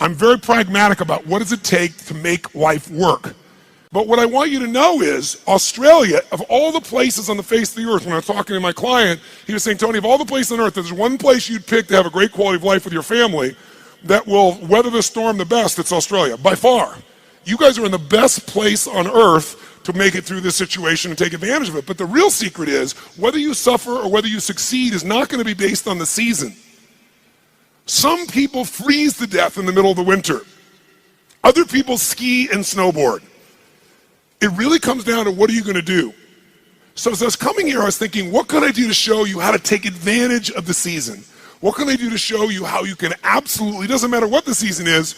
I'm very pragmatic about what does it take to make life work. But what I want you to know is Australia, of all the places on the face of the earth, when I was talking to my client, he was saying, Tony, of all the places on earth, there's one place you'd pick to have a great quality of life with your family that will weather the storm the best, it's Australia, by far. You guys are in the best place on earth to make it through this situation and take advantage of it. But the real secret is, whether you suffer or whether you succeed is not going to be based on the season. Some people freeze to death in the middle of the winter. Other people ski and snowboard. It really comes down to what are you going to do? So as I was coming here, I was thinking, what can I do to show you how to take advantage of the season? What can I do to show you how you can absolutely, doesn't matter what the season is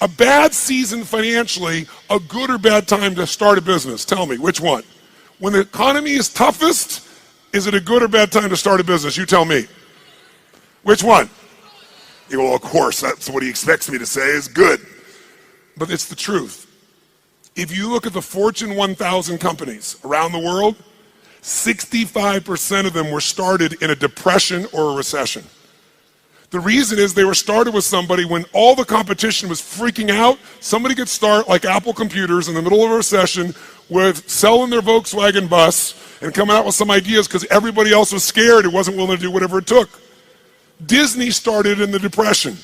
a bad season financially a good or bad time to start a business? Tell me, which one? When the economy is toughest, is it a good or bad time to start a business? You tell me. Which one? You go, well, of course, that's what he expects me to say is good. But it's the truth. If you look at the Fortune 1000 companies around the world, 65% of them were started in a depression or a recession. The reason is they were started with somebody when all the competition was freaking out. Somebody could start like Apple Computers in the middle of a recession with selling their Volkswagen bus and coming out with some ideas because everybody else was scared and wasn't willing to do whatever it took. Disney started in the depression.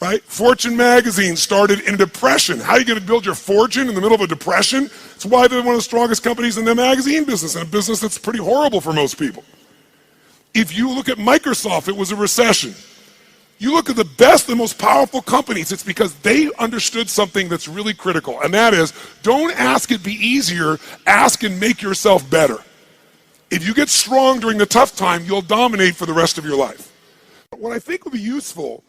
Right? Fortune magazine started in a depression. How are you going to build your fortune in the middle of a depression? It's why they're one of the strongest companies in the magazine business, and a business that's pretty horrible for most people. If you look at Microsoft, it was a recession. You look at the best and most powerful companies, it's because they understood something that's really critical, and that is, don't ask it be easier, ask and make yourself better. If you get strong during the tough time, you'll dominate for the rest of your life. What I think would be useful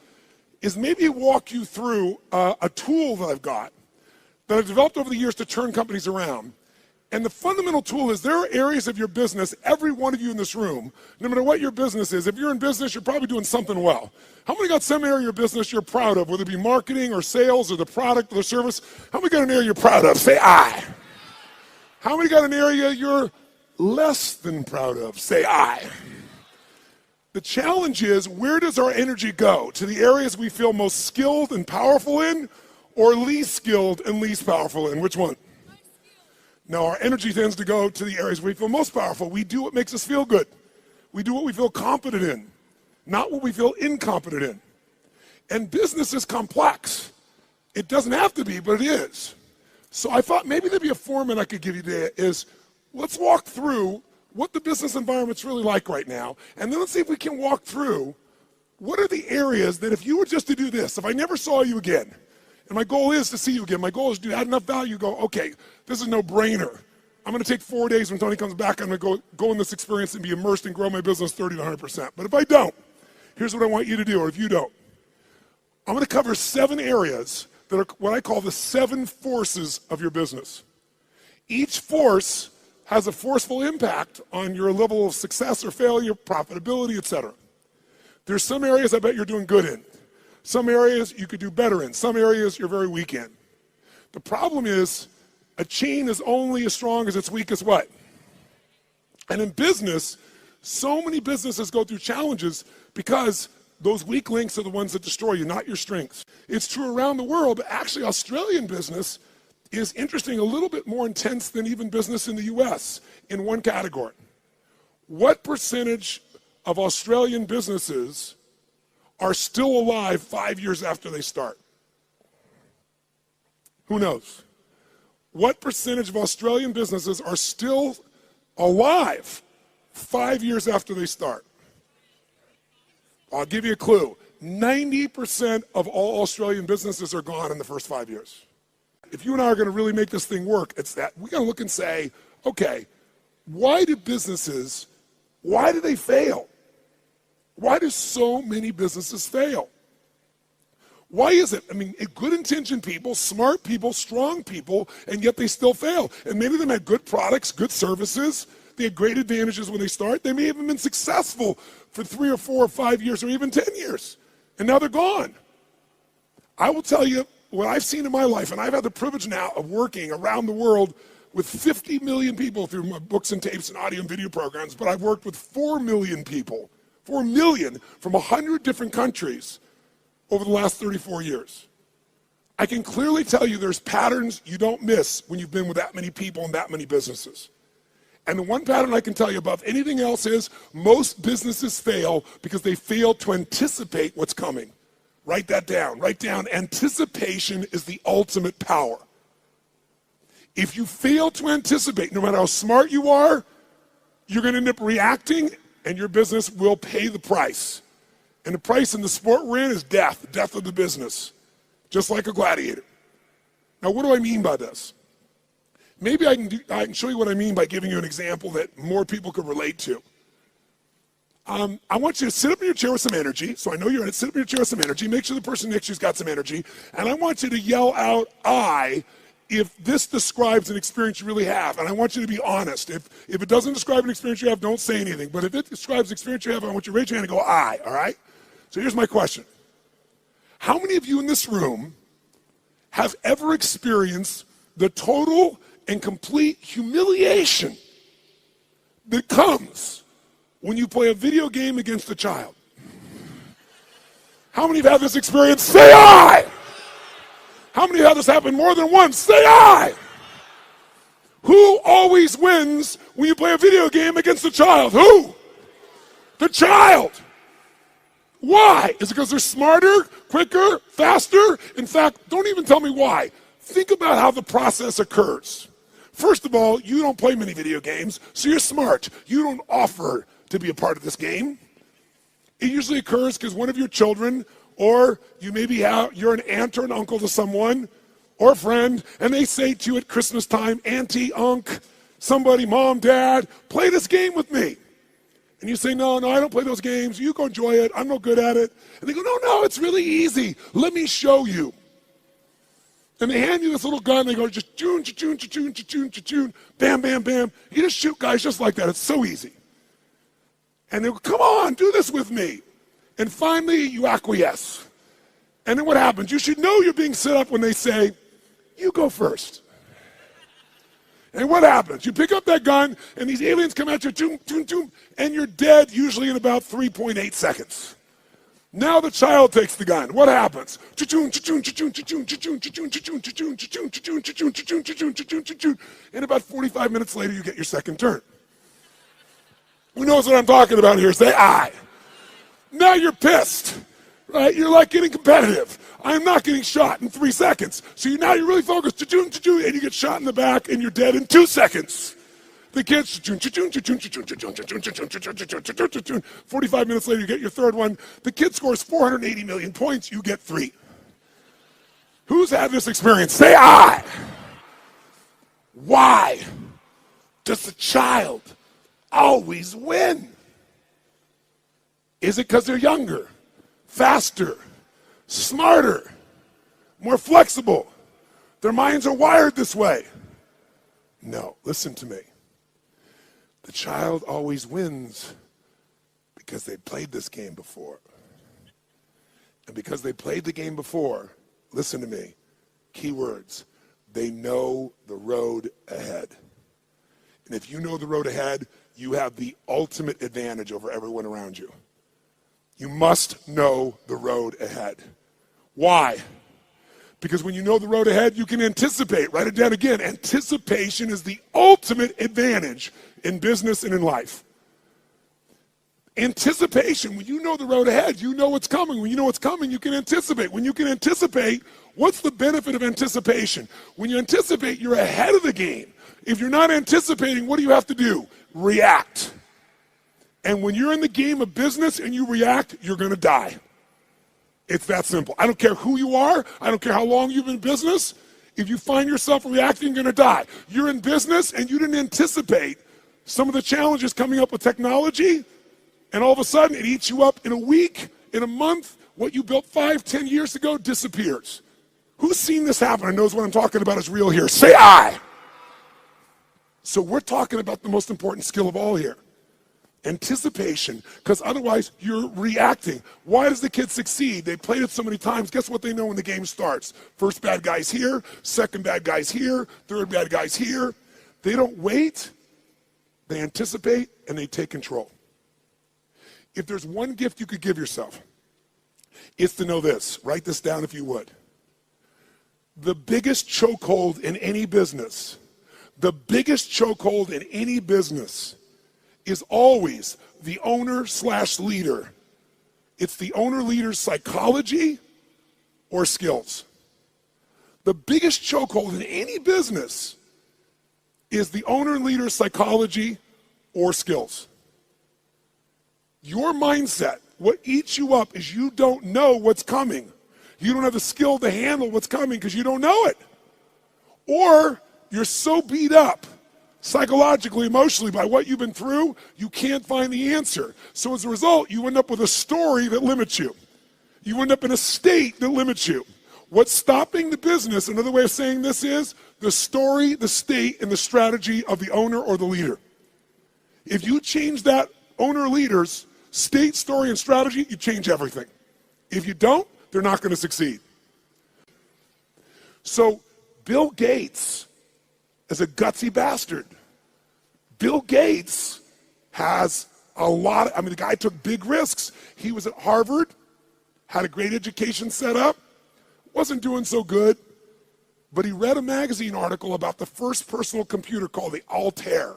is maybe walk you through a tool that I've got that I've developed over the years to turn companies around. And the fundamental tool is there are areas of your business, every one of you in this room, no matter what your business is, if you're in business, you're probably doing something well. How many got some area of your business you're proud of, whether it be marketing or sales or the product or the service? How many got an area you're proud of? Say I. How many got an area you're less than proud of? Say I. The challenge is, where does our energy go? To the areas we feel most skilled and powerful in, or least skilled and least powerful in? Which one? No, our energy tends to go to the areas we feel most powerful. We do what makes us feel good. We do what we feel competent in, not what we feel incompetent in. And business is complex. It doesn't have to be, but it is. So I thought maybe there'd be a format I could give you today is, let's walk through what the business environment's really like right now, and then let's see if we can walk through what are the areas that if you were just to do this, if I never saw you again, and my goal is to see you again, my goal is to add enough value, go, okay, this is no brainer. I'm gonna take 4 days when Tony comes back, I'm gonna go in this experience and be immersed and grow my business 30 to 100%. But if I don't, here's what I want you to do, or if you don't. I'm gonna cover 7 areas that are what I call the 7 forces of your business. Each force has a forceful impact on your level of success or failure, profitability, etc. There's some areas I bet you're doing good in. Some areas you could do better in. Some areas you're very weak in. The problem is, a chain is only as strong as its weakest what? And in business, so many businesses go through challenges because those weak links are the ones that destroy you, not your strengths. It's true around the world, but actually Australian business is interesting, a little bit more intense than even business in the US in one category. What percentage of Australian businesses are still alive 5 years after they start? Who knows? What percentage of Australian businesses are still alive 5 years after they start? I'll give you a clue. 90% of all Australian businesses are gone in the first 5 years. If you and I are going to really make this thing work, it's that we got to look and say, okay, why do businesses, why do they fail? Why do so many businesses fail? Why is it? I mean, good-intentioned people, smart people, strong people, and yet they still fail. And many of them had good products, good services. They had great advantages when they start. They may have been successful for 3 or 4 or 5 years or even 10 years. And now they're gone. I will tell you what I've seen in my life, and I've had the privilege now of working around the world with 50 million people through my books and tapes and audio and video programs, but I've worked with 4 million people, 4 million from 100 different countries over the last 34 years. I can clearly tell you there's patterns you don't miss when you've been with that many people and that many businesses. And the one pattern I can tell you above anything else is most businesses fail because they fail to anticipate what's coming. Write that down. Write down, anticipation is the ultimate power. If you fail to anticipate, no matter how smart you are, you're going to end up reacting and your business will pay the price. And the price in the sport we're in is death, the death of the business, just like a gladiator. Now, what do I mean by this? Maybe I can show you what I mean by giving you an example that more people could relate to. I want you to sit up in your chair with some energy. So I know you're in it. Sit up in your chair with some energy. Make sure the person next to you's got some energy. And I want you to yell out, I, if this describes an experience you really have. And I want you to be honest. If it doesn't describe an experience you have, don't say anything. But if it describes an experience you have, I want you to raise your hand and go, I, all right? So here's my question. How many of you in this room have ever experienced the total and complete humiliation that comes when you play a video game against a child? How many have had this experience? Say I! How many have had this happen more than once? Say I! Who always wins when you play a video game against a child? Who? The child. Why? Is it because they're smarter, quicker, faster? In fact, don't even tell me why. Think about how the process occurs. First of all, you don't play many video games, so you're smart. You don't offer to be a part of this game. It usually occurs because one of your children, or you maybe you're an aunt or an uncle to someone, or a friend, and they say to you at Christmas time, Auntie, Unc, somebody, Mom, Dad, play this game with me. And you say, no, I don't play those games. You go enjoy it. I'm no good at it. And they go, no, it's really easy. Let me show you. And they hand you this little gun. They go, just choon, choon, choon, choon, choon, bam, bam, bam. You just shoot guys just like that. It's so easy. And they go, come on, do this with me. And finally, you acquiesce. And then what happens? You should know you're being set up when they say, you go first. And what happens? You pick up that gun, and these aliens come at you, toom, toom, toom, and you're dead usually in about 3.8 seconds. Now the child takes the gun. What happens? And about 45 minutes later, you get your second turn. Who knows what I'm talking about here? Say I. Now you're pissed, right? You're like getting competitive. I'm not getting shot in 3 seconds. So now you're really focused, and you get shot in the back, and you're dead in 2 seconds. The kids, 45 minutes later, you get your third one. The kid scores 480 million points, you get 3. Who's had this experience? Say I. Why does the child always win? Is it because they're younger, faster, smarter, more flexible? Their minds are wired this way. No, listen to me. The child always wins because they played this game before. And because they played the game before, listen to me, key words, they know the road ahead. And if you know the road ahead, you have the ultimate advantage over everyone around you. You must know the road ahead. Why? Because when you know the road ahead, you can anticipate. Write it down again. Anticipation is the ultimate advantage in business and in life. Anticipation, when you know the road ahead, you know what's coming. When you know what's coming, you can anticipate. When you can anticipate, what's the benefit of anticipation? When you anticipate, you're ahead of the game. If you're not anticipating, what do you have to do? React. And when you're in the game of business and you react, you're going to die. It's that simple. I don't care who you are. I don't care how long you've been in business. If you find yourself reacting, you're going to die. You're in business and you didn't anticipate some of the challenges coming up with technology, and all of a sudden it eats you up in a week, in a month. What you built 5-10 years ago disappears. Who's seen this happen and knows what I'm talking about is real here? Say I. So we're talking about the most important skill of all here. Anticipation, because otherwise you're reacting. Why does the kid succeed? They played it so many times. Guess what they know when the game starts? First bad guy's here, second bad guy's here, third bad guy's here. They don't wait, they anticipate, and they take control. If there's one gift you could give yourself, is to know this. Write this down if you would. The biggest chokehold in any business, is always the owner/leader. It's the owner-leader's psychology or skills. The biggest chokehold in any business is the owner-leader's psychology or skills. Your mindset, what eats you up is you don't know what's coming. You don't have the skill to handle what's coming because you don't know it. Or you're so beat up psychologically, emotionally by what you've been through, you can't find the answer. So as a result, you end up with a story that limits you. You end up in a state that limits you. What's stopping the business, another way of saying this is the story, the state, and the strategy of the owner or the leader. If you change that owner or leader's state, story, and strategy, you change everything. If you don't, they're not going to succeed. So Bill Gates is a gutsy bastard. Bill Gates has a lot of, the guy took big risks. He was at Harvard, had a great education set up, wasn't doing so good, but he read a magazine article about the first personal computer called the Altair.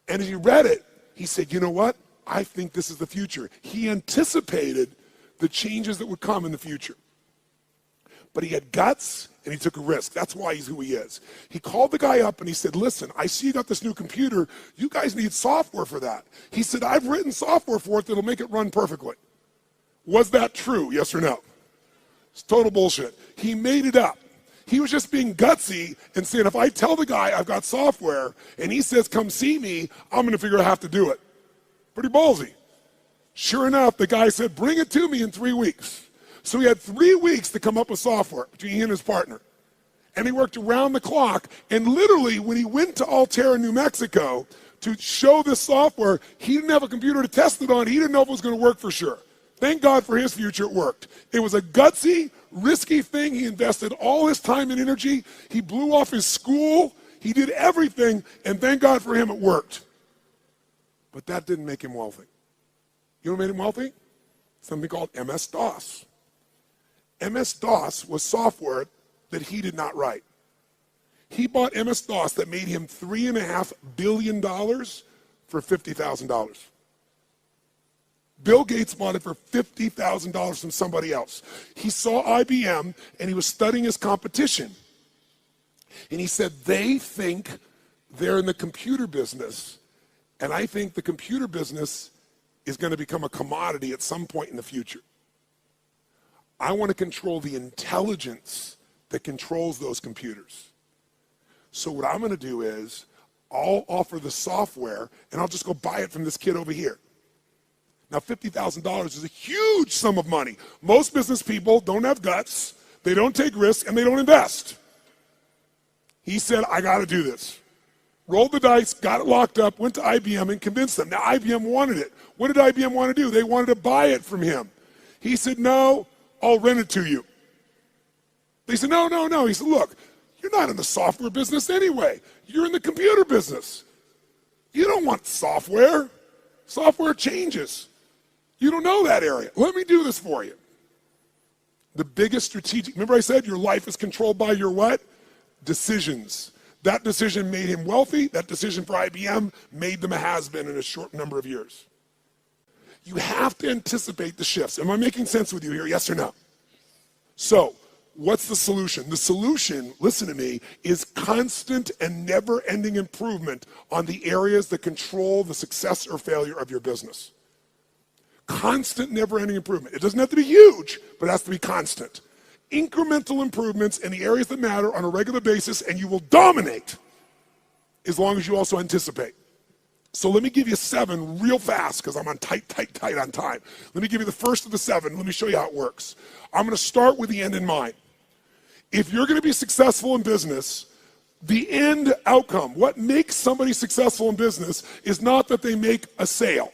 And as he read it, he said, you know what? I think this is the future. He anticipated the changes that would come in the future. But he had guts and he took a risk. That's why he's who he is. He called the guy up and he said, listen, I see you got this new computer. You guys need software for that. He said, I've written software for it that'll make it run perfectly. Was that true? Yes or no? It's total bullshit. He made it up. He was just being gutsy and saying, if I tell the guy I've got software and he says, come see me, I'm going to figure out how to do it. Pretty ballsy. Sure enough, the guy said, bring it to me in 3 weeks. So he had 3 weeks to come up with software between he and his partner. And he worked around the clock. And literally, when he went to Altair in New Mexico to show this software, he didn't have a computer to test it on. He didn't know if it was going to work for sure. Thank God for his future, it worked. It was a gutsy, risky thing. He invested all his time and energy. He blew off his school. He did everything. And thank God for him, it worked. But that didn't make him wealthy. You know what made him wealthy? Something called MS-DOS. MS-DOS was software that he did not write. He bought MS-DOS that made him $3.5 billion for $50,000. Bill Gates bought it for $50,000 from somebody else. He saw IBM and he was studying his competition. And he said, they think they're in the computer business, and I think the computer business is going to become a commodity at some point in the future. I want to control the intelligence that controls those computers. So what I'm going to do is I'll offer the software and I'll just go buy it from this kid over here. Now, $50,000 is a huge sum of money. Most business people don't have guts, they don't take risks, and they don't invest. He said, I got to do this. Rolled the dice, got it locked up, went to IBM and convinced them. Now, IBM wanted it. What did IBM want to do? They wanted to buy it from him. He said, no, I'll rent it to you. They said, no. He said, look, you're not in the software business anyway. You're in the computer business. You don't want software. Software changes. You don't know that area. Let me do this for you. The biggest strategic, remember I said your life is controlled by your what? Decisions. That decision made him wealthy. That decision for IBM made them a has-been in a short number of years. You have to anticipate the shifts. Am I making sense with you here? Yes or no? So, what's the solution? The solution, listen to me, is constant and never-ending improvement on the areas that control the success or failure of your business. Constant, never-ending improvement. It doesn't have to be huge, but it has to be constant. Incremental improvements in the areas that matter on a regular basis, and you will dominate as long as you also anticipate. So let me give you 7 real fast because I'm on tight on time. Let me give you the first of the 7. Let me show you how it works. I'm going to start with the end in mind. If you're going to be successful in business, the end outcome, what makes somebody successful in business is not that they make a sale.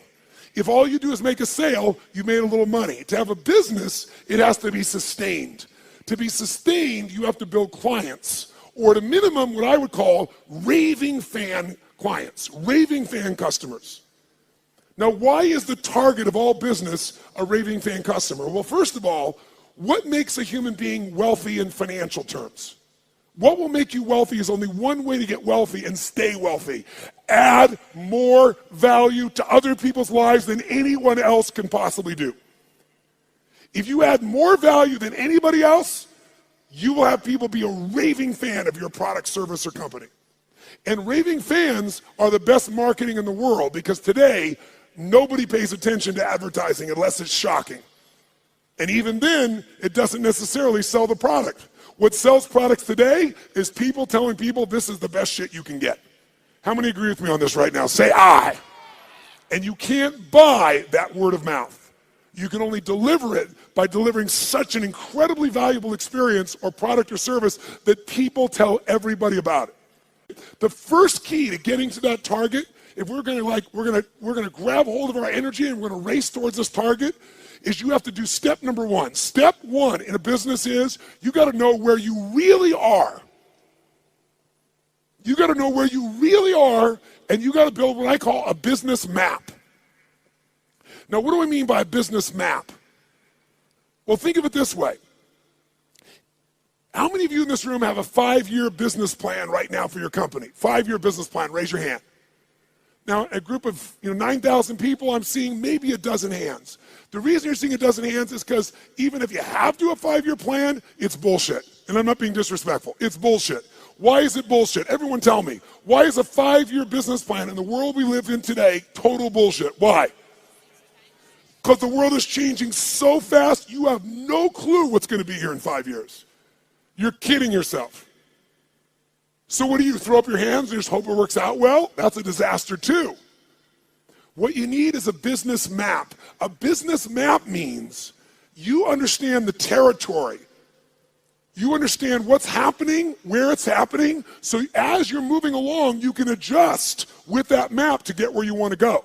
If all you do is make a sale, you made a little money. To have a business, it has to be sustained. To be sustained, you have to build clients, or at a minimum, what I would call raving fan clients, raving fan customers. Now, why is the target of all business a raving fan customer? Well, first of all, what makes a human being wealthy in financial terms? What will make you wealthy is only one way to get wealthy and stay wealthy. Add more value to other people's lives than anyone else can possibly do. If you add more value than anybody else, you will have people be a raving fan of your product, service, or company. And raving fans are the best marketing in the world because today, nobody pays attention to advertising unless it's shocking. And even then, it doesn't necessarily sell the product. What sells products today is people telling people this is the best shit you can get. How many agree with me on this right now? Say aye. And you can't buy that word of mouth. You can only deliver it by delivering such an incredibly valuable experience or product or service that people tell everybody about it. The first key to getting to that target, if we're gonna grab hold of our energy and we're gonna race towards this target, is you have to do step number one. Step one in a business is you got to know where you really are. You got to know where you really are, and you got to build what I call a business map. Now, what do I mean by a business map? Well, think of it this way. How many of you in this room have a 5-year business plan right now for your company? 5-year business plan, raise your hand. Now, a group of 9,000 people, I'm seeing maybe a dozen hands. The reason you're seeing a dozen hands is because even if you have to have a 5-year plan, it's bullshit. And I'm not being disrespectful. It's bullshit. Why is it bullshit? Everyone tell me. Why is a 5-year business plan in the world we live in today total bullshit? Why? Because the world is changing so fast, you have no clue what's going to be here in 5 years. You're kidding yourself. So what do? Throw up your hands and just hope it works out well? That's a disaster too. What you need is a business map. A business map means you understand the territory. You understand what's happening, where it's happening, so as you're moving along, you can adjust with that map to get where you want to go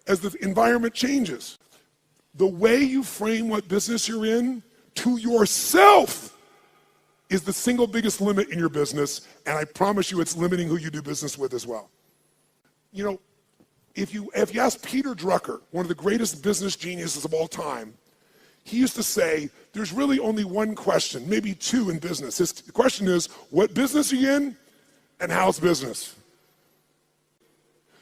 as the environment changes. The way you frame what business you're in to yourself is the single biggest limit in your business, and I promise you it's limiting who you do business with as well. You know, if you ask Peter Drucker, one of the greatest business geniuses of all time, he used to say, there's really only one question, maybe two in business. His question is, what business are you in, and how's business?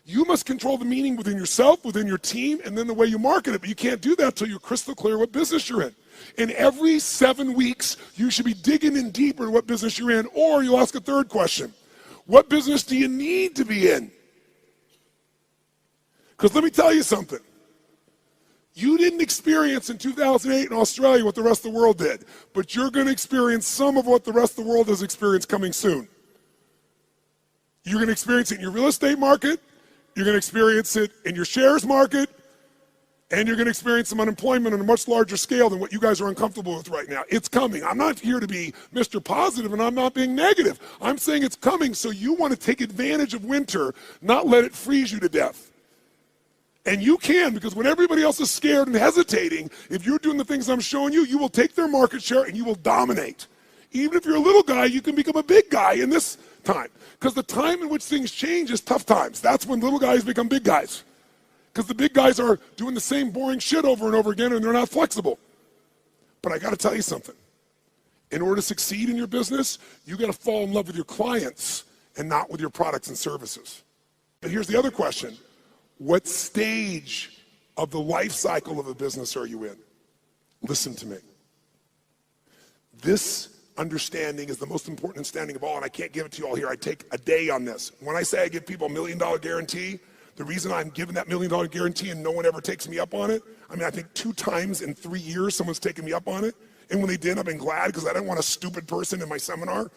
You must control the meaning within yourself, within your team, and then the way you market it, but you can't do that until you're crystal clear what business you're in. And every 7 weeks, you should be digging in deeper to what business you're in, or you'll ask a third question. What business do you need to be in? Because let me tell you something. You didn't experience in 2008 in Australia what the rest of the world did, but you're going to experience some of what the rest of the world has experienced coming soon. You're going to experience it in your real estate market, you're going to experience it in your shares market, and you're going to experience some unemployment on a much larger scale than what you guys are uncomfortable with right now. It's coming. I'm not here to be Mr. Positive, and I'm not being negative. I'm saying it's coming, so you want to take advantage of winter, not let it freeze you to death. And you can, because when everybody else is scared and hesitating, if you're doing the things I'm showing you, you will take their market share and you will dominate. Even if you're a little guy, you can become a big guy in this time. Because the time in which things change is tough times. That's when little guys become big guys. Because the big guys are doing the same boring shit over and over again and they're not flexible. But I got to tell you something. In order to succeed in your business, you got to fall in love with your clients and not with your products and services. But here's the other question. What stage of the life cycle of a business are you in? Listen to me. This understanding is the most important understanding of all, and I can't give it to you all here. I take a day on this. When I say I give people $1 million guarantee, the reason I'm giving that $1 million guarantee and no one ever takes me up on it, I mean, I think 2 times in 3 years someone's taken me up on it, and when they did, I've been glad because I didn't want a stupid person in my seminar.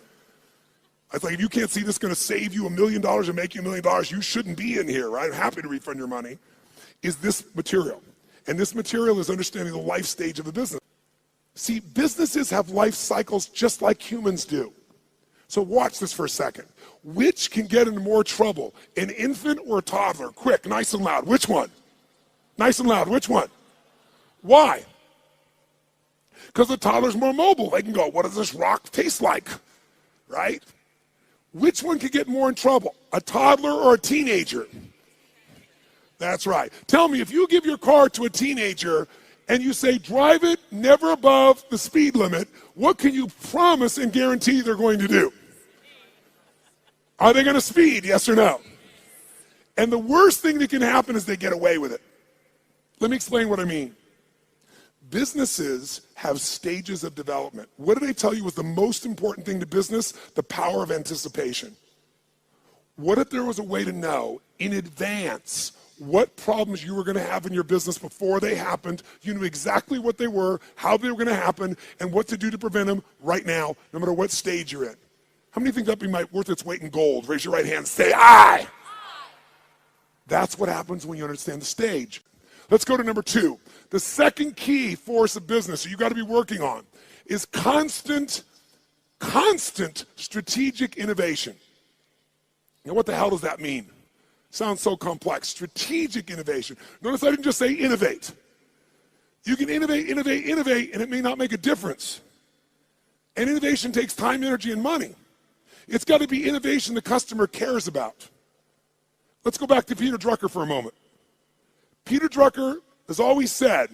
I was like, if you can't see this is going to save you $1 million and make you $1 million, you shouldn't be in here, right? I'm happy to refund your money. Is this material. And this material is understanding the life stage of the business. See, businesses have life cycles just like humans do. So watch this for a second. Which can get into more trouble, an infant or a toddler? Quick, nice and loud. Which one? Nice and loud. Which one? Why? Because the toddler's more mobile. They can go, what does this rock taste like? Right? Which one could get more in trouble, a toddler or a teenager? That's right. Tell me, if you give your car to a teenager and you say, drive it never above the speed limit, what can you promise and guarantee they're going to do? Are they going to speed, yes or no? And the worst thing that can happen is they get away with it. Let me explain what I mean. Businesses have stages of development. What did I tell you was the most important thing to business? The power of anticipation. What if there was a way to know in advance what problems you were going to have in your business before they happened? You knew exactly what they were, how they were going to happen, and what to do to prevent them right now, no matter what stage you're in. How many think that'd be worth its weight in gold? Raise your right hand and say, aye. That's what happens when you understand the stage. Let's go to number 2. The second key force of business that you got to be working on is constant strategic innovation. Now, what the hell does that mean? Sounds so complex. Strategic innovation. Notice I didn't just say innovate. You can innovate, and it may not make a difference. And innovation takes time, energy, and money. It's got to be innovation the customer cares about. Let's go back to Peter Drucker for a moment. Peter Drucker has always said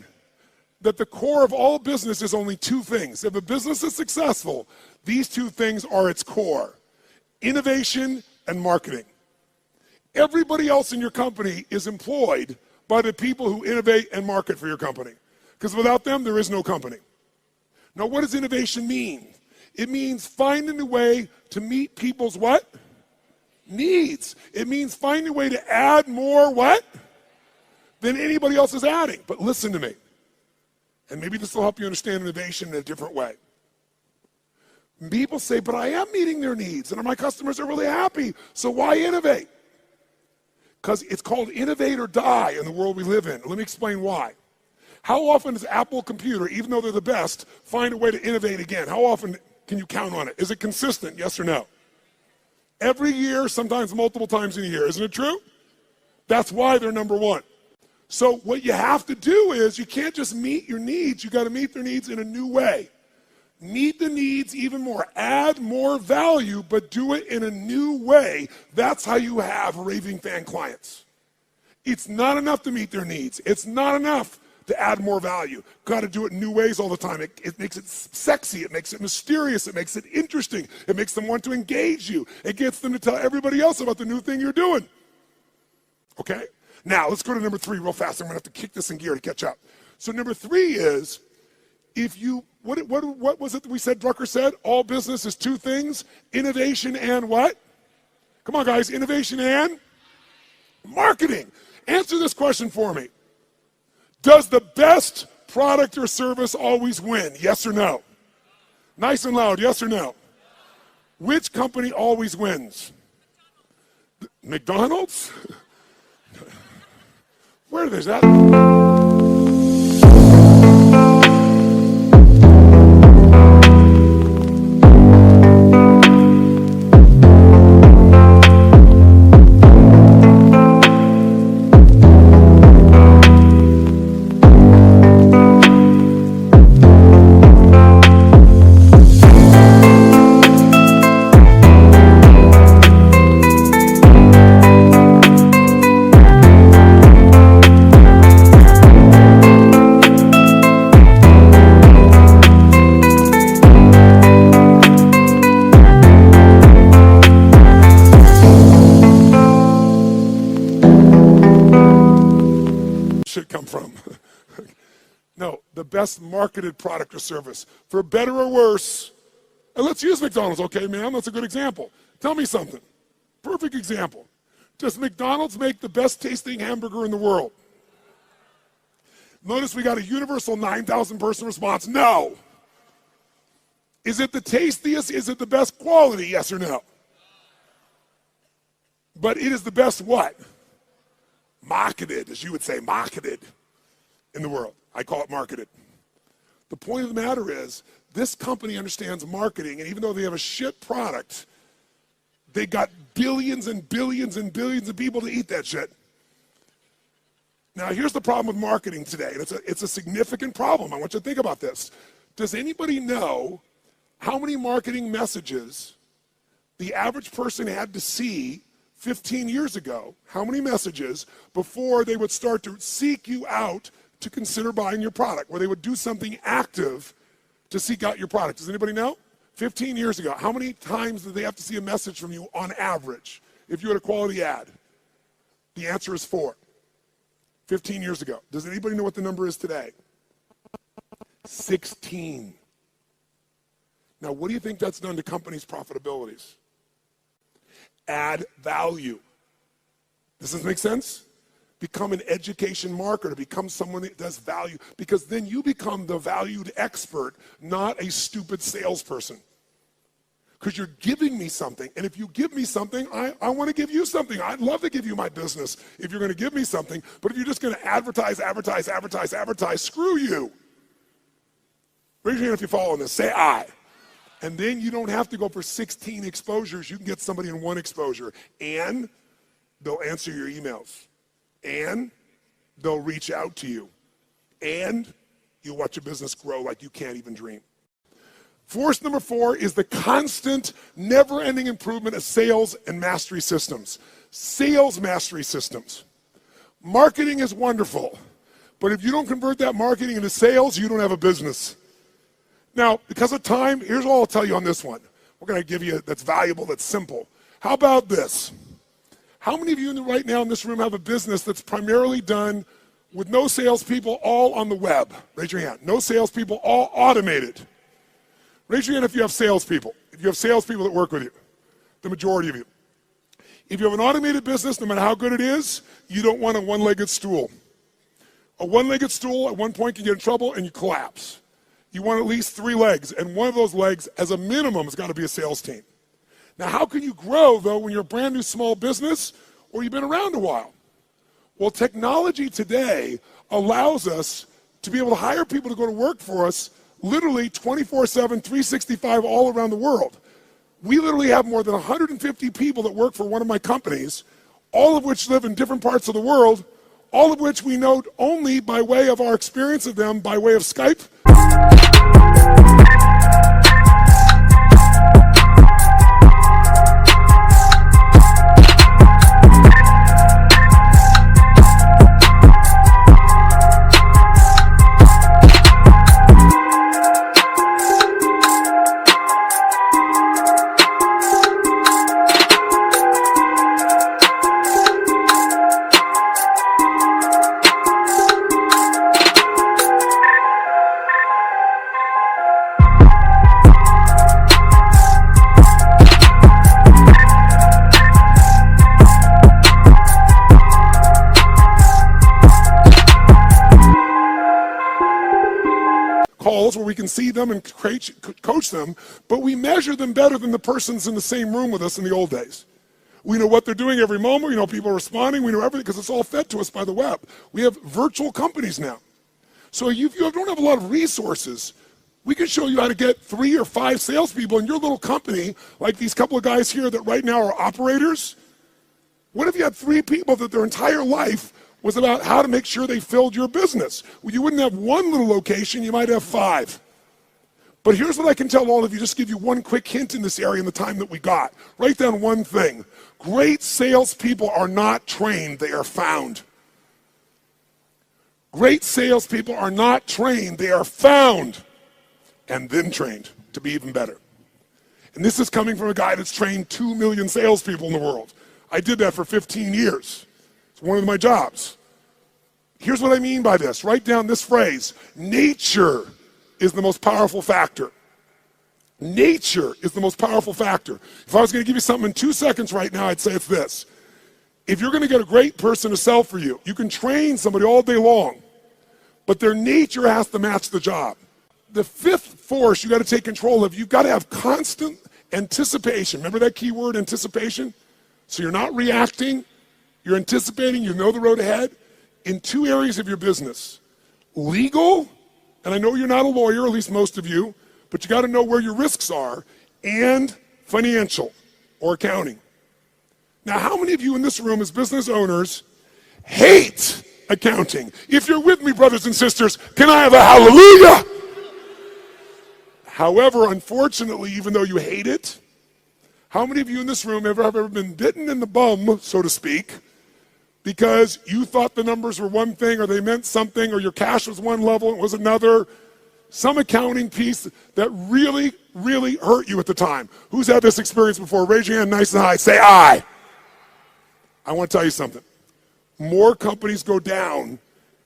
that the core of all business is only 2 things. If a business is successful, these 2 things are its core: innovation and marketing. Everybody else in your company is employed by the people who innovate and market for your company. Because without them, there is no company. Now, what does innovation mean? It means finding a way to meet people's what? Needs. It means finding a way to add more what? Than anybody else is adding. But listen to me. And maybe this will help you understand innovation in a different way. People say, but I am meeting their needs and my customers are really happy, so why innovate? Because it's called innovate or die in the world we live in. Let me explain why. How often does Apple computer, even though they're the best, find a way to innovate again? How often can you count on it? Is it consistent, yes or no? Every year, sometimes multiple times in a year. Isn't it true? That's why they're number 1. So what you have to do is you can't just meet your needs. You got to meet their needs in a new way. Meet the needs even more. Add more value, but do it in a new way. That's how you have raving fan clients. It's not enough to meet their needs. It's not enough to add more value. Got to do it in new ways all the time. It makes it sexy. It makes it mysterious. It makes it interesting. It makes them want to engage you. It gets them to tell everybody else about the new thing you're doing. Okay? Now, let's go to number 3 real fast. I'm going to have to kick this in gear to catch up. So number 3 is, if you, what was it that we said Drucker said? All business is 2 things, innovation and what? Come on, guys, innovation and marketing. Answer this question for me. Does the best product or service always win? Yes or no? Nice and loud, yes or no? Which company always wins? McDonald's? Where is that? Best marketed product or service, for better or worse. And let's use McDonald's, okay, man? That's a good example. Tell me something. Perfect example. Does McDonald's make the best tasting hamburger in the world? Notice we got a universal 9,000 person response. No. Is it the tastiest? Is it the best quality? Yes or no? But it is the best what? Marketed, as you would say, marketed in the world. I call it marketed. The point of the matter is, this company understands marketing, and even though they have a shit product, they got billions and billions and billions of people to eat that shit. Now, here's the problem with marketing today, and it's a significant problem. I want you to think about this. Does anybody know how many marketing messages the average person had to see 15 years ago, how many messages before they would start to seek you out to consider buying your product, where they would do something active to seek out your product? Does anybody know? 15 years ago, how many times did they have to see a message from you on average if you had a quality ad? The answer is 4. 15 years ago. Does anybody know what the number is today? 16. Now, what do you think that's done to companies' profitabilities? Add value. Does this make sense? Become an education marketer, become someone that does value, because then you become the valued expert, not a stupid salesperson. Because you're giving me something, and if you give me something, I want to give you something. I'd love to give you my business if you're going to give me something, but if you're just going to advertise, screw you. Raise your hand if you follow this. Say aye. And then you don't have to go for 16 exposures. You can get somebody in 1 exposure, and they'll answer your emails, and they'll reach out to you, and you'll watch your business grow like you can't even dream. Force number 4 is the constant, never-ending improvement of sales and mastery systems. Sales mastery systems. Marketing is wonderful, but if you don't convert that marketing into sales, you don't have a business. Now, because of time, here's all I'll tell you on this one. We're going to give you that's valuable, that's simple. How about this? How many of you right now in this room have a business that's primarily done with no salespeople, all on the web? Raise your hand. No salespeople, all automated. Raise your hand if you have salespeople. If you have salespeople that work with you, the majority of you. If you have an automated business, no matter how good it is, you don't want a one-legged stool. A one-legged stool at one point can get in trouble and you collapse. You want at least 3 legs, and one of those legs, as a minimum, has got to be a sales team. Now, how can you grow, though, when you're a brand new small business or you've been around a while? Well, technology today allows us to be able to hire people to go to work for us literally 24/7, 365 all around the world. We literally have more than 150 people that work for one of my companies, all of which live in different parts of the world, all of which we know only by way of our experience of them by way of Skype. Where we can see them and coach them, but we measure them better than the persons in the same room with us in the old days. We know what they're doing every moment. We know people are responding. We know everything because it's all fed to us by the web. We have virtual companies now. So if you don't have a lot of resources, we can show you how to get 3 or 5 salespeople in your little company, like these couple of guys here that right now are operators. What if you had 3 people that their entire life was about how to make sure they filled your business? Well, you wouldn't have 1 little location, you might have 5. But here's what I can tell all of you, just give you one quick hint in this area in the time that we got. Write down one thing. Great salespeople are not trained, they are found. Great salespeople are not trained, they are found and then trained to be even better. And this is coming from a guy that's trained 2 million salespeople in the world. I did that for 15 years. It's one of my jobs. Here's what I mean by this. Write down this phrase. Nature is the most powerful factor. Nature is the most powerful factor. If I was going to give you something in 2 seconds right now, I'd say it's this. If you're going to get a great person to sell for you, you can train somebody all day long, but their nature has to match the job. The 5th force you got to take control of, you've got to have constant anticipation. Remember that key word, anticipation? So you're not reacting. You're anticipating, you know the road ahead, in 2 areas of your business. Legal, and I know you're not a lawyer, at least most of you, but you got to know where your risks are, and financial or accounting. Now, how many of you in this room as business owners hate accounting? If you're with me, brothers and sisters, can I have a hallelujah? However, unfortunately, even though you hate it, How many of you in this room have ever been bitten in the bum, so to speak, because you thought the numbers were one thing or they meant something or your cash was one level and it was another? Some accounting piece that really, really hurt you at the time. Who's had this experience before? Raise your hand nice and high. Say I. I want to tell you something. More companies go down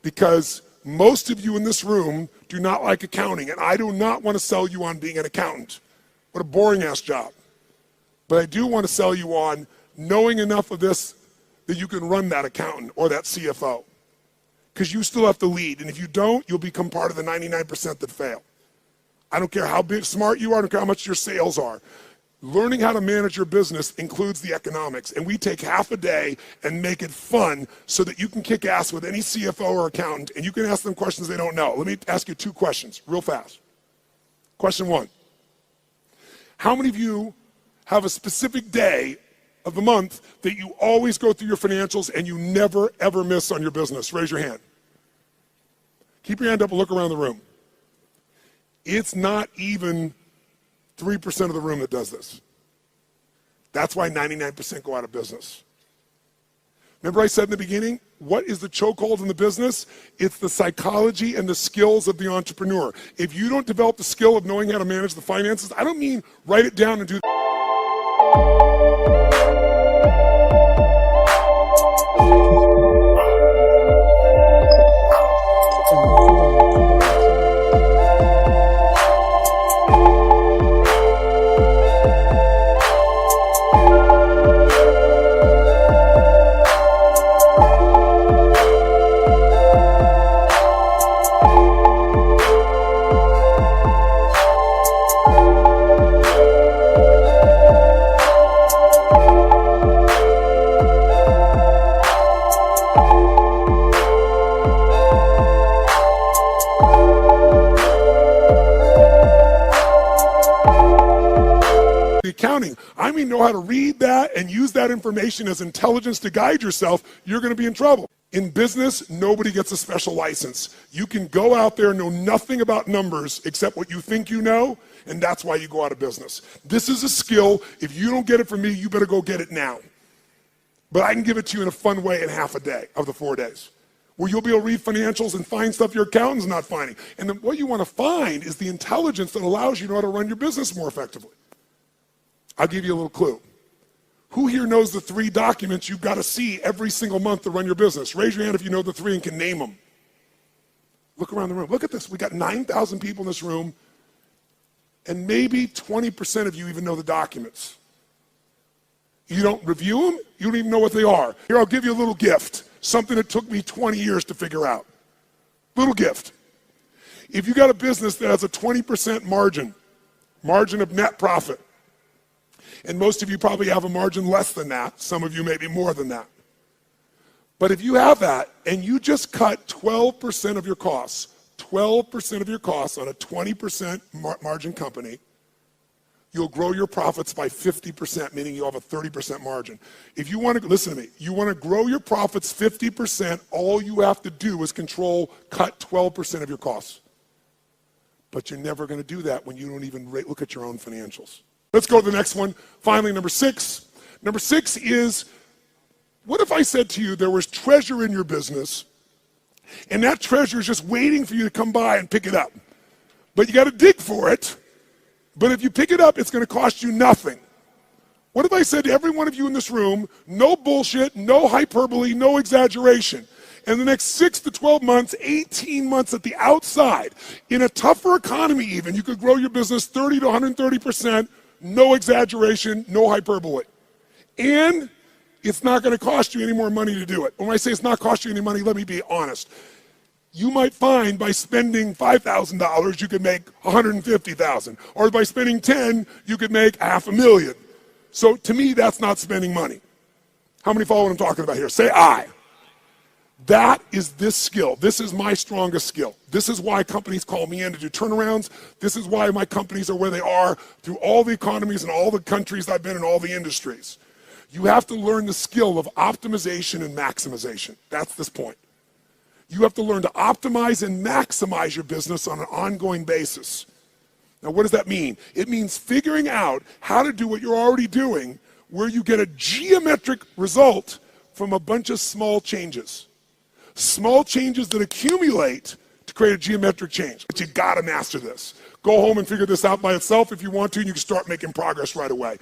because most of you in this room do not like accounting, and I do not want to sell you on being an accountant. What a boring ass job. But I do want to sell you on knowing enough of this that you can run that accountant or that CFO. Because you still have to lead, and if you don't, you'll become part of the 99% that fail. I don't care how big, smart you are, I don't care how much your sales are. Learning how to manage your business includes the economics, and we take half a day and make it fun so that you can kick ass with any CFO or accountant, and you can ask them questions they don't know. Let me ask you 2 questions real fast. Question 1, how many of you have a specific day of the month that you always go through your financials and you never ever miss on your business? Raise your hand. Keep your hand up and look around the room. It's not even 3% of the room that does this. That's why 99% go out of business. Remember I said in the beginning, what is the chokehold in the business? It's the psychology and the skills of the entrepreneur. If you don't develop the skill of knowing how to manage the finances, I don't mean write it down and do accounting. I mean, know how to read that and use that information as intelligence to guide yourself. You're going to be in trouble. In business, nobody gets a special license. You can go out there and know nothing about numbers except what you think you know, and that's why you go out of business. This is a skill. If you don't get it from me, you better go get it now. But I can give it to you in a fun way in half a day of the 4 days, where you'll be able to read financials and find stuff your accountant's not finding. And then what you want to find is the intelligence that allows you to know how to run your business more effectively. I'll give you a little clue. Who here knows the 3 documents you've got to see every single month to run your business? Raise your hand if you know the 3 and can name them. Look around the room. Look at this. We got 9,000 people in this room, and maybe 20% of you even know the documents. You don't review them. You don't even know what they are. Here, I'll give you a little gift, something that took me 20 years to figure out. Little gift. If you got a business that has a 20% margin of net profit, and most of you probably have a margin less than that. Some of you maybe more than that. But if you have that and you just cut 12% of your costs, 12% of your costs on a 20% margin company, you'll grow your profits by 50%, meaning you'll have a 30% margin. If you want to, listen to me, you want to grow your profits 50%, all you have to do is cut 12% of your costs. But you're never going to do that when you don't even look at your own financials. Let's go to the next one. Finally, number 6. Number 6 is, what if I said to you there was treasure in your business, and that treasure is just waiting for you to come by and pick it up? But you got to dig for it. But if you pick it up, it's going to cost you nothing. What if I said to every one of you in this room, no bullshit, no hyperbole, no exaggeration. In the next 6 to 12 months, 18 months at the outside, in a tougher economy even, you could grow your business 30 to 130%, no exaggeration, no hyperbole. And it's not going to cost you any more money to do it. When I say it's not cost you any money, let me be honest. You might find by spending $5,000, you could make $150,000. Or by spending 10, you could make $500,000. So to me, that's not spending money. How many follow what I'm talking about here? Say I. That is this skill. This is my strongest skill. This is why companies call me in to do turnarounds. This is why my companies are where they are through all the economies and all the countries I've been in, all the industries. You have to learn the skill of optimization and maximization. That's this point. You have to learn to optimize and maximize your business on an ongoing basis. Now, what does that mean? It means figuring out how to do what you're already doing, where you get a geometric result from a bunch of small changes. Small changes that accumulate to create a geometric change. But you gotta master this. Go home and figure this out by itself if you want to, and you can start making progress right away.